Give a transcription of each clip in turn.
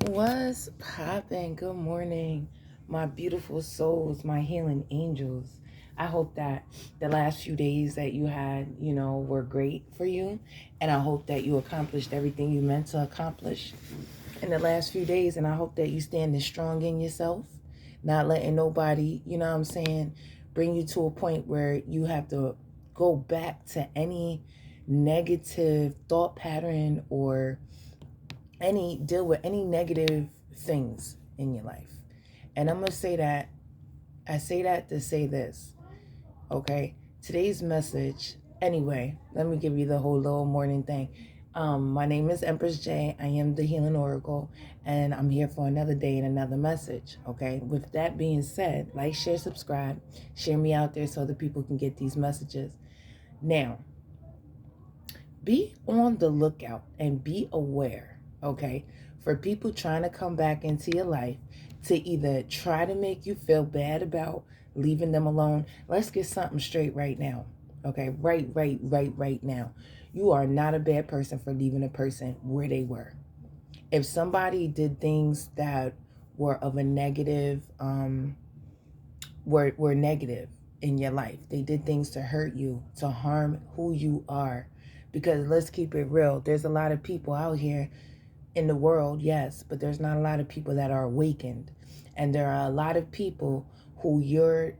What's poppin'? Good morning, my beautiful souls, my healing angels. I hope that the last few days that you had, were great for you. And I hope that you accomplished everything you meant to accomplish in the last few days. And I hope that you standing strong in yourself, not letting nobody, bring you to a point where you have to go back to any negative thought pattern or any deal with any negative things in your life. And I'm gonna say that I say that to say this, okay? Today's message, anyway, let me give you the whole little morning thing. My name is Empress J. I am the Healing Oracle, and I'm here for another day and another message. Okay. With that being said, like, share, subscribe, share me out there so that people can get these messages. Now, be on the lookout and be aware, okay, for people trying to come back into your life to either try to make you feel bad about leaving them alone. Let's get something straight right now, okay? Right now. You are not a bad person for leaving a person where they were. If somebody did things that were of a negative, were negative in your life. They did things to hurt you, to harm who you are. Because let's keep it real. There's a lot of people out here in the world, yes, but there's not a lot of people that are awakened. And there are a lot of people who your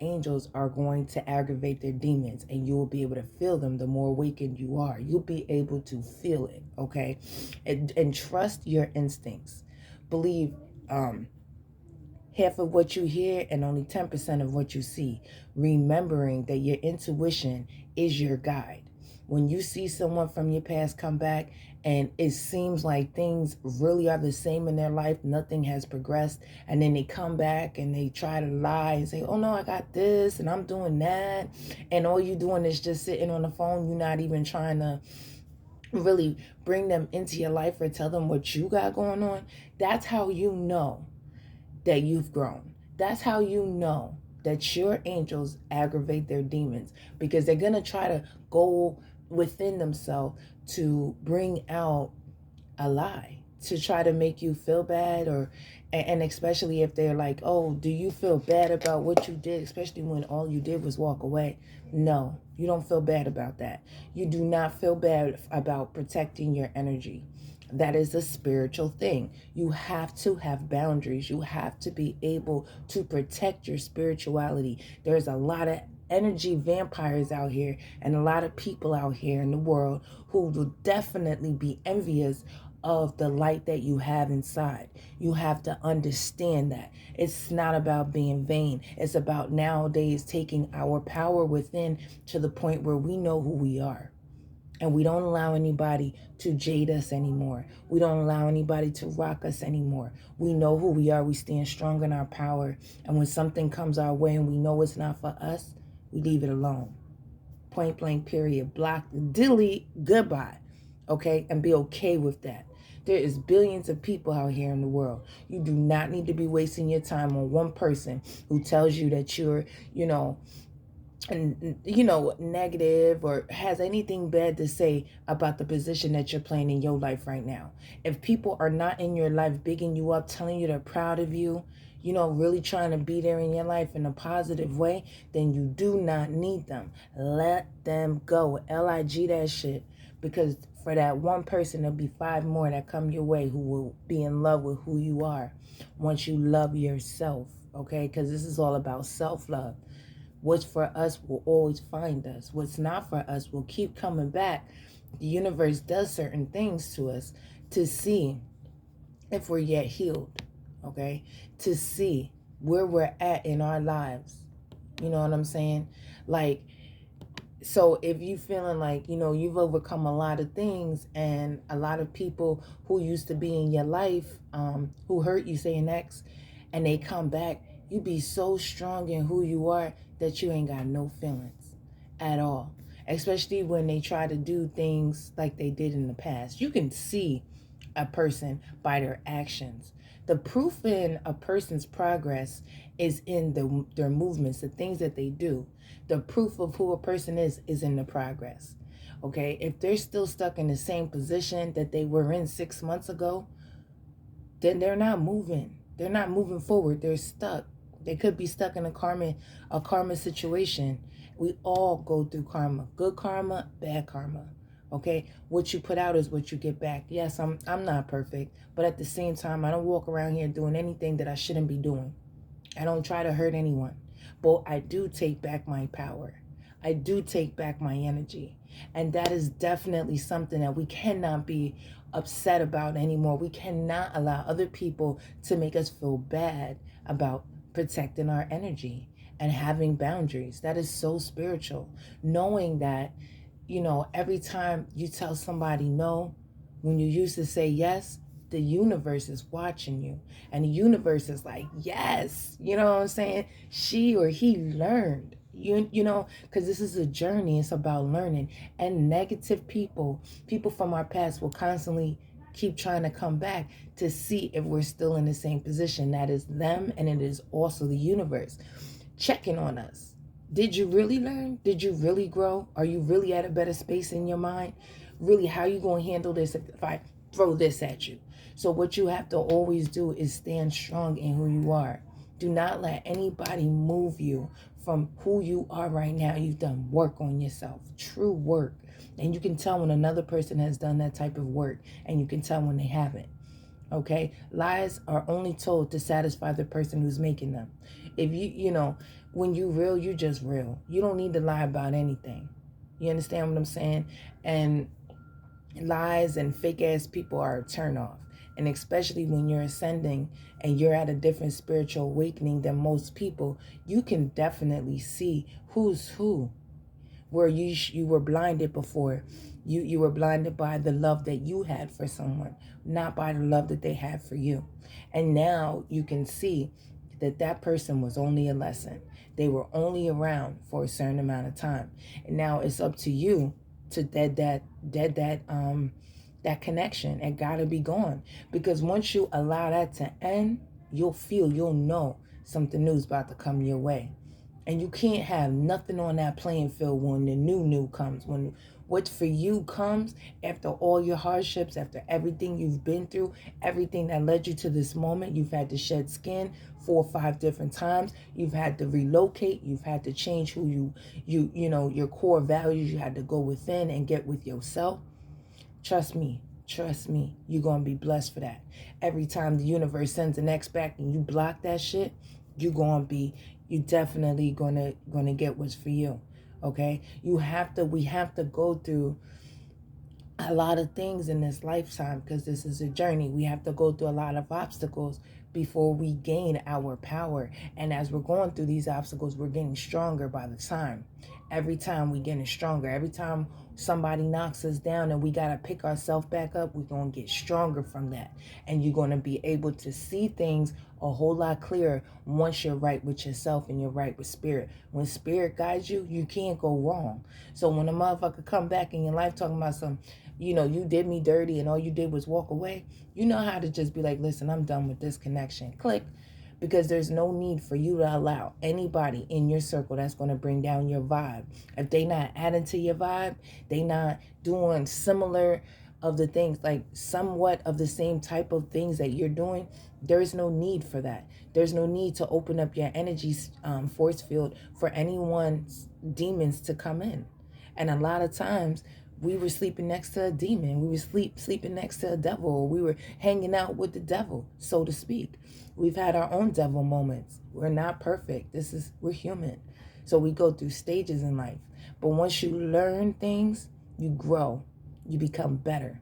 angels are going to aggravate their demons, and you will be able to feel them the more awakened you are. You'll be able to feel it, okay? And trust your instincts. Believe half of what you hear and only 10% of what you see. Remembering that your intuition is your guide. When you see someone from your past come back and it seems like things really are the same in their life, nothing has progressed, and then they come back and they try to lie and say, oh no, I got this and I'm doing that, and all you doing is just sitting on the phone, you're not even trying to really bring them into your life or tell them what you got going on. That's how you know that you've grown. That's how you know that your angels aggravate their demons, because they're going to try to go within themselves to bring out a lie, to try to make you feel bad, or and especially if they're like, oh, do you feel bad about what you did, especially when all you did was walk away. No, you don't feel bad about that. You do not feel bad about protecting your energy. That is a spiritual thing. You have to have boundaries. You have to be able to protect your spirituality. There's a lot of energy vampires out here and a lot of people out here in the world who will definitely be envious of the light that you have inside. You have to understand that it's not about being vain. It's about nowadays taking our power within to the point where we know who we are. And we don't allow anybody to jade us anymore. We don't allow anybody to rock us anymore. We know who we are. We stand strong in our power. And when something comes our way and we know it's not for us, we leave it alone. Point blank, period. Block, delete, goodbye. Okay? And be okay with that. There is billions of people out here in the world. You do not need to be wasting your time on one person who tells you that you're, negative or has anything bad to say about the position that you're playing in your life right now. If people are not in your life bigging you up, telling you they're proud of you, really trying to be there in your life in a positive way, then you do not need them. Let them go. LIG that shit. Because for that one person, there'll be 5 more that come your way who will be in love with who you are once you love yourself, okay? Because this is all about self-love. What's for us will always find us. What's not for us will keep coming back. The universe does certain things to us to see if we're yet healed, okay? To see where we're at in our lives. You know what I'm saying? Like, so if you feeling like, you've overcome a lot of things and a lot of people who used to be in your life, who hurt you, say an ex, and they come back, you be so strong in who you are that you ain't got no feelings at all. Especially when they try to do things like they did in the past. You can see a person by their actions. The proof in a person's progress is in their movements, the things that they do. The proof of who a person is in the progress. Okay, if they're still stuck in the same position that they were in 6 months ago, then they're not moving. They're not moving forward. They're stuck. They could be stuck in a karma situation. We all go through karma. Good karma, bad karma. Okay? What you put out is what you get back. Yes, I'm not perfect, but at the same time, I don't walk around here doing anything that I shouldn't be doing. I don't try to hurt anyone. But I do take back my power. I do take back my energy. And that is definitely something that we cannot be upset about anymore. We cannot allow other people to make us feel bad about protecting our energy and having boundaries. That is so spiritual. Knowing that, every time you tell somebody no, when you used to say yes, the universe is watching you. And the universe is like, yes, you know what I'm saying? She or he learned. Because this is a journey. It's about learning. And negative people from our past will constantly keep trying to come back to see if we're still in the same position. That is them, and it is also the universe checking on us. Did you really learn? Did you really grow? Are you really at a better space in your mind? Really, how are you going to handle this if I throw this at you? So what you have to always do is stand strong in who you are. Do not let anybody move you from who you are right now. You've done work on yourself, true work. And you can tell when another person has done that type of work, and you can tell when they haven't. Okay? Lies are only told to satisfy the person who's making them. If when you real, you just real. You don't need to lie about anything. You understand what I'm saying? And lies and fake ass people are a turnoff. And especially when you're ascending and you're at a different spiritual awakening than most people, you can definitely see who's who. Where you were blinded before. You were blinded by the love that you had for someone, not by the love that they had for you. And now you can see that person was only a lesson. They were only around for a certain amount of time. And now it's up to you to dead that connection. It gotta be gone. Because once you allow that to end, you'll know something new's about to come your way. And you can't have nothing on that playing field when the new comes. When what for you comes after all your hardships, after everything you've been through, everything that led you to this moment. You've had to shed skin 4 or 5 different times. You've had to relocate. You've had to change who your core values. You had to go within and get with yourself. Trust me, you're going to be blessed for that. Every time the universe sends an X back and you block that shit, you definitely gonna get what's for you. Okay? We have to go through a lot of things in this lifetime because this is a journey. We have to go through a lot of obstacles before we gain our power. And as we're going through these obstacles, we're getting stronger by the time. Every time we're getting stronger. Every time somebody knocks us down and we got to pick ourselves back up, we're going to get stronger from that. And you're going to be able to see things a whole lot clearer once you're right with yourself and you're right with spirit. When spirit guides you, you can't go wrong. So when a motherfucker come back in your life talking about some, you did me dirty and all you did was walk away, you know how to just be like, listen, I'm done with this connection. Click. Because there's no need for you to allow anybody in your circle that's going to bring down your vibe. If they not adding to your vibe, they not doing similar of the things, like somewhat of the same type of things that you're doing, there is no need for that. There's no need to open up your energy force field for anyone's demons to come in. And a lot of times we were sleeping next to a demon. We were sleeping next to a devil. Or we were hanging out with the devil, so to speak. We've had our own devil moments. We're not perfect. We're human. So we go through stages in life. But once you learn things, you grow. You become better.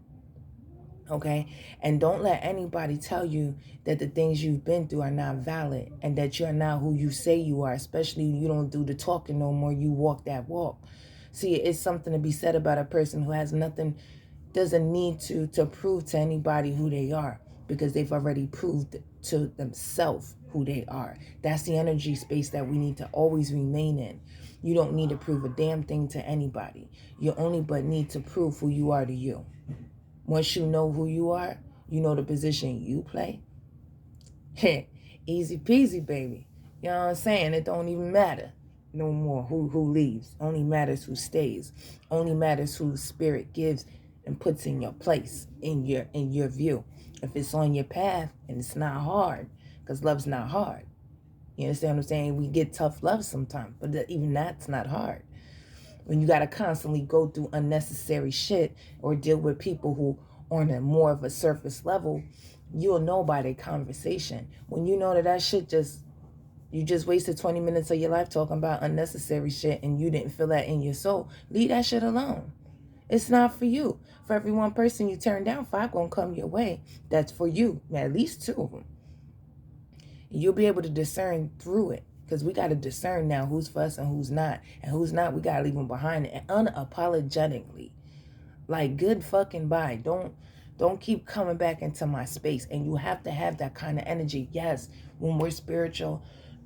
Okay? And don't let anybody tell you that the things you've been through are not valid and that you're not who you say you are, especially you don't do the talking no more. You walk that walk. See, it's something to be said about a person who has nothing, doesn't need to prove to anybody who they are because they've already proved to themselves who they are. That's the energy space that we need to always remain in. You don't need to prove a damn thing to anybody. You only but need to prove who you are to you. Once you know who you are, you know the position you play. Easy peasy, baby. You know what I'm saying? It don't even matter no more who leaves. Only matters who stays. Only matters who spirit gives and puts in your place, in your view. If it's on your path and it's not hard, because love's not hard. You understand what I'm saying? We get tough love sometimes, but even that's not hard. When you got to constantly go through unnecessary shit or deal with people who on a more of a surface level, you'll know by their conversation. When you know that shit you just wasted 20 minutes of your life talking about unnecessary shit and you didn't feel that in your soul, leave that shit alone. It's not for you. For every one person you turn down, 5 gonna come your way. That's for you. At least 2 of them. You'll be able to discern through it. Because we got to discern now who's for us and who's not. And who's not, we got to leave them behind. And unapologetically. Like, good fucking bye. Don't keep coming back into my space. And you have to have that kind of energy. Yes, when we're spiritual,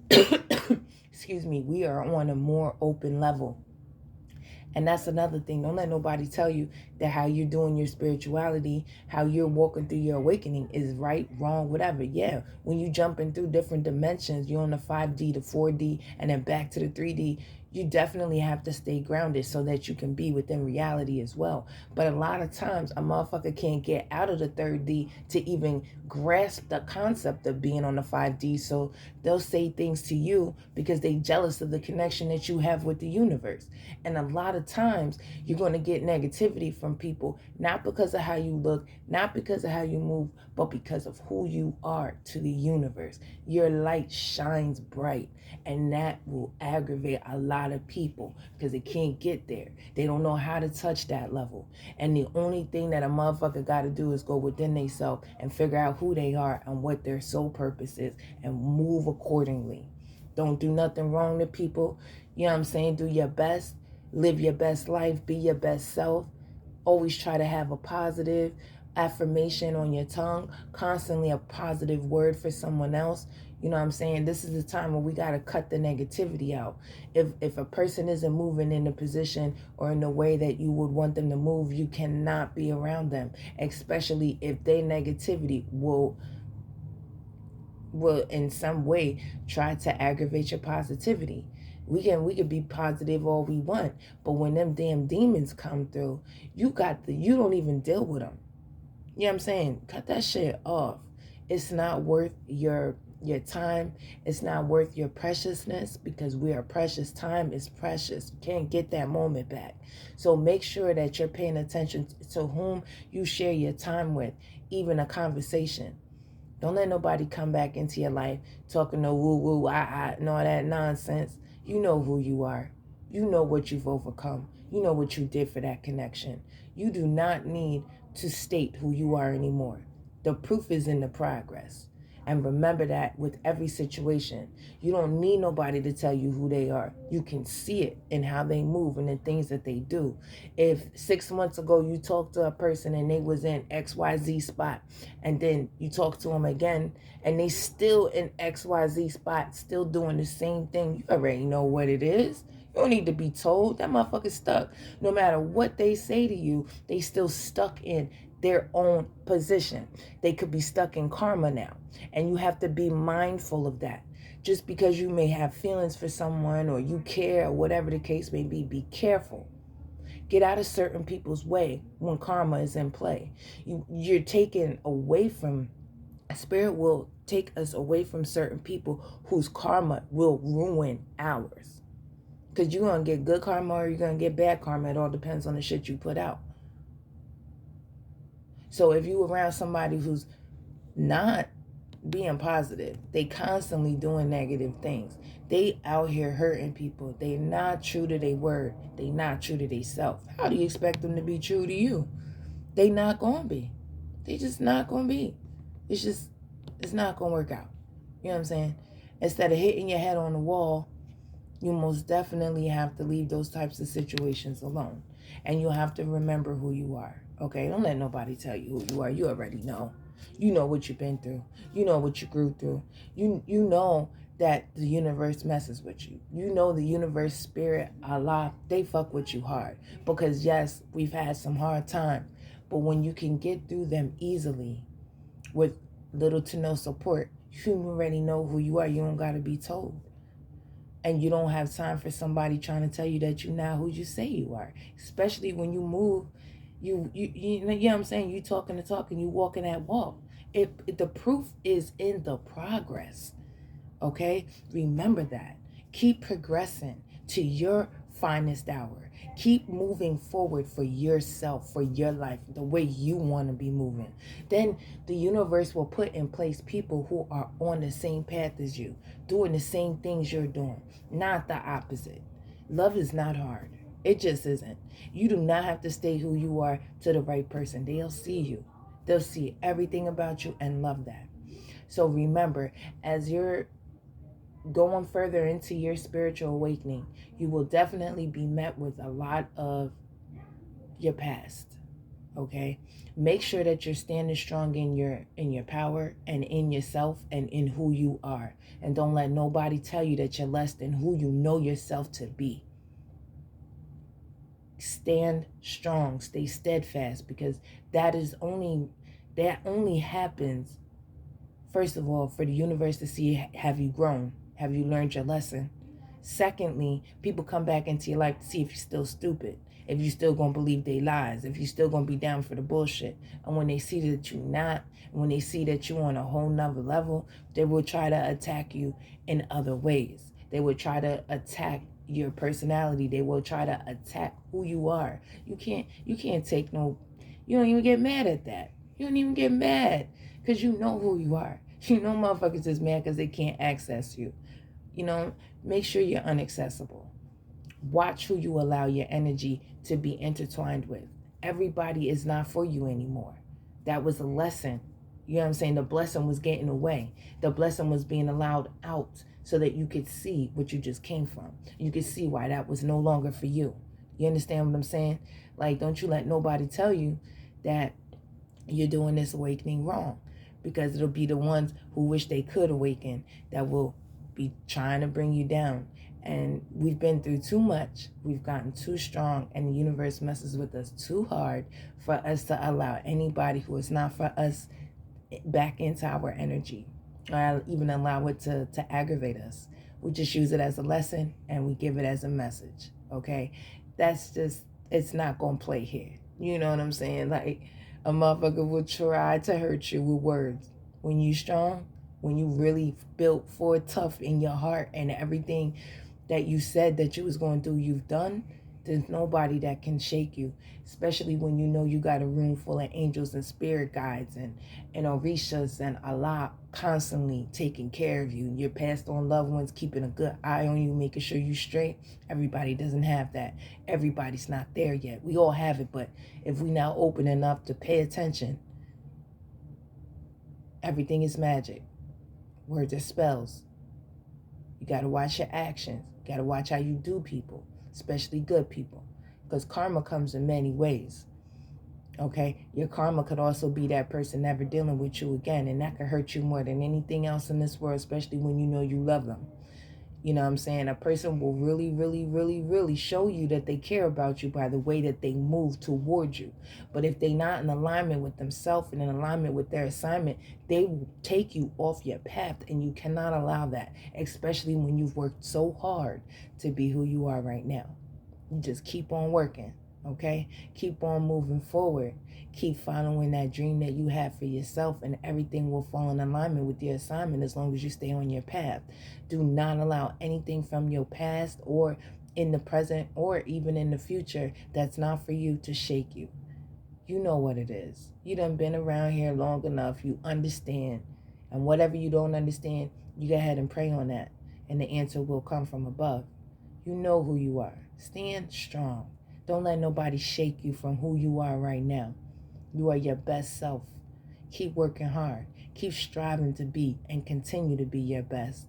excuse me, we are on a more open level. And that's another thing. Don't let nobody tell you that how you're doing your spirituality, how you're walking through your awakening is right, wrong, whatever. Yeah, when you jumping through different dimensions, you're on the 5D to 4D and then back to the 3D, you definitely have to stay grounded so that you can be within reality as well. But a lot of times a motherfucker can't get out of the 3D to even grasp the concept of being on the 5D. So they'll say things to you because they jealous of the connection that you have with the universe. And a lot of times you're going to get negativity from people, not because of how you look, not because of how you move, but because of who you are to the universe. Your light shines bright, and that will aggravate a lot of people because they can't get there. They don't know how to touch that level. And the only thing that a motherfucker got to do is go within themselves and figure out who they are and what their sole purpose is and move accordingly. Don't do nothing wrong to people. You know what I'm saying? Do your best. Live your best life. Be your best self. Always try to have a positive affirmation on your tongue. Constantly a positive word for someone else. You know what I'm saying? This is the time where we got to cut the negativity out. If a person isn't moving in the position or in the way that you would want them to move, you cannot be around them, especially if their negativity will in some way try to aggravate your positivity. We can be positive all we want, but when them damn demons come through, you don't even deal with them. You know what I'm saying? Cut that shit off. It's not worth your time. It's not worth your preciousness, because we are precious. Time is precious. You can't get that moment back. So make sure that you're paying attention to whom you share your time with, even a conversation. Don't let nobody come back into your life talking no woo-woo, and all that nonsense. You know who you are. You know what you've overcome. You know what you did for that connection. You do not need to state who you are anymore. The proof is in the progress. And remember that with every situation. You don't need nobody to tell you who they are. You can see it in how they move and the things that they do. If 6 months ago you talked to a person and they was in XYZ spot, and then you talk to them again and they still in XYZ spot, still doing the same thing, you already know what it is. You don't need to be told. That motherfucker's stuck. No matter what they say to you, they still stuck in their own position. They could be stuck in karma now. And you have to be mindful of that. Just because you may have feelings for someone or you care or whatever the case may be careful. Get out of certain people's way when karma is in play. You're taken away from, spirit will take us away from certain people whose karma will ruin ours. Because you're going to get good karma or you're going to get bad karma. It all depends on the shit you put out. So if you around somebody who's not being positive, they constantly doing negative things, they out here hurting people, they not true to their word, they not true to themselves, how do you expect them to be true to you? They not gonna be. They just not gonna be. It's not gonna work out. You know what I'm saying? Instead of hitting your head on the wall, you most definitely have to leave those types of situations alone. And you have to remember who you are. Okay? Don't let nobody tell you who you are. You already know. You know what you've been through. You know what you grew through. You know that the universe messes with you. You know the universe, spirit, Allah, they fuck with you hard. Because yes, we've had some hard time. But when you can get through them easily with little to no support, you already know who you are. You don't got to be told. And you don't have time for somebody trying to tell you that you're not who you say you are. Especially when you move, you know what I'm saying? You talking the talk and you walking that walk. The proof is in the progress. Okay? Remember that. Keep progressing to your finest hour. Keep moving forward for yourself, for your life, the way you want to be moving. Then the universe will put in place people who are on the same path as you, doing the same things you're doing, not the opposite. Love is not hard. It just isn't. You do not have to stay who you are to the right person. They'll see you. They'll see everything about you and love that. So remember, as you're going further into your spiritual awakening, you will definitely be met with a lot of your past. Okay, make sure that you're standing strong in your power and in yourself and in who you are, and don't let nobody tell you that you're less than who you know yourself to be. Stand strong, stay steadfast, because that only happens, first of all, for the universe to see, have you grown? Have you learned your lesson? Secondly, people come back into your life to see if you're still stupid, if you're still going to believe they lies, if you're still going to be down for the bullshit. And when they see that you're not, when they see that you're on a whole nother level, they will try to attack you in other ways. They will try to attack your personality. They will try to attack who you are. You can't take no, you don't even get mad at that. You don't even get mad because you know who you are. You know motherfuckers is mad because they can't access you. Make sure you're unaccessible. Watch who you allow your energy to be intertwined with. Everybody is not for you anymore. That was a lesson. You know what I'm saying? The blessing was getting away. The blessing was being allowed out so that you could see what you just came from. You could see why that was no longer for you. You understand what I'm saying? Like, don't you let nobody tell you that you're doing this awakening wrong, because it'll be the ones who wish they could awaken that will be trying to bring you down. And we've been through too much. We've gotten too strong, and the universe messes with us too hard for us to allow anybody who is not for us back into our energy, or even allow it to aggravate us. We just use it as a lesson and we give it as a message. Okay? It's not going to play here. You know what I'm saying? Like, a motherfucker will try to hurt you with words. When you strong, when you really built for tough in your heart, and everything that you said that you was going to do, you've done, there's nobody that can shake you, especially when you know you got a room full of angels and spirit guides and orishas and Allah constantly taking care of you. Your passed on loved ones keeping a good eye on you, making sure you straight. Everybody doesn't have that. Everybody's not there yet. We all have it, but if we now open enough to pay attention, everything is magic. Words are spells. You got to watch your actions. You got to watch how you do people, especially good people, because karma comes in many ways. Okay, your karma could also be that person never dealing with you again, and that could hurt you more than anything else in this world, especially when you know you love them. You know what I'm saying? A person will really, really, really, really show you that they care about you by the way that they move towards you. But if they're not in alignment with themselves and in alignment with their assignment, they will take you off your path, and you cannot allow that, especially when you've worked so hard to be who you are right now. You just keep on working, okay? Keep on moving forward. Keep following that dream that you have for yourself, and everything will fall in alignment with your assignment as long as you stay on your path. Do not allow anything from your past or in the present or even in the future that's not for you to shake you. You know what it is. You done been around here long enough. You understand. And whatever you don't understand, you go ahead and pray on that, and the answer will come from above. You know who you are. Stand strong. Don't let nobody shake you from who you are right now. You are your best self. Keep working hard. Keep striving to be and continue to be your best.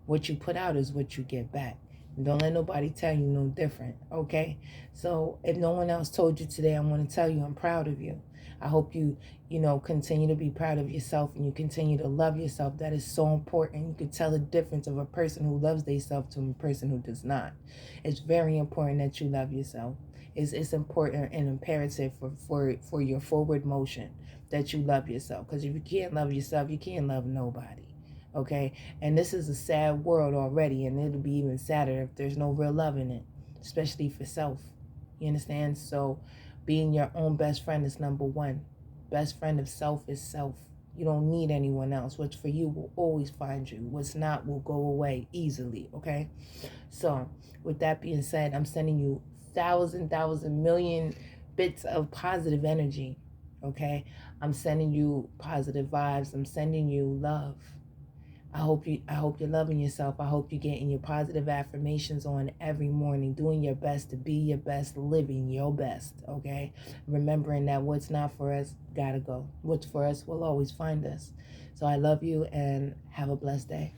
What you put out is what you get back. And don't let nobody tell you no different, okay? So if no one else told you today, I want to tell you I'm proud of you. I hope you continue to be proud of yourself, and you continue to love yourself. That is so important. You can tell the difference of a person who loves themselves to a person who does not. It's very important that you love yourself. It's important and imperative for your forward motion that you love yourself. Because if you can't love yourself, you can't love nobody. Okay? And this is a sad world already, and it'll be even sadder if there's no real love in it, especially for self. You understand? So being your own best friend is number one. Best friend of self is self. You don't need anyone else. What's for you will always find you. What's not will go away easily, okay? So with that being said, I'm sending you thousand million bits of positive energy, okay? I'm sending you positive vibes. I'm sending you love. I hope you're loving yourself. I hope you're getting your positive affirmations on every morning, doing your best to be your best, living your best, okay? Remembering that what's not for us gotta go. What's for us will always find us. So I love you and have a blessed day.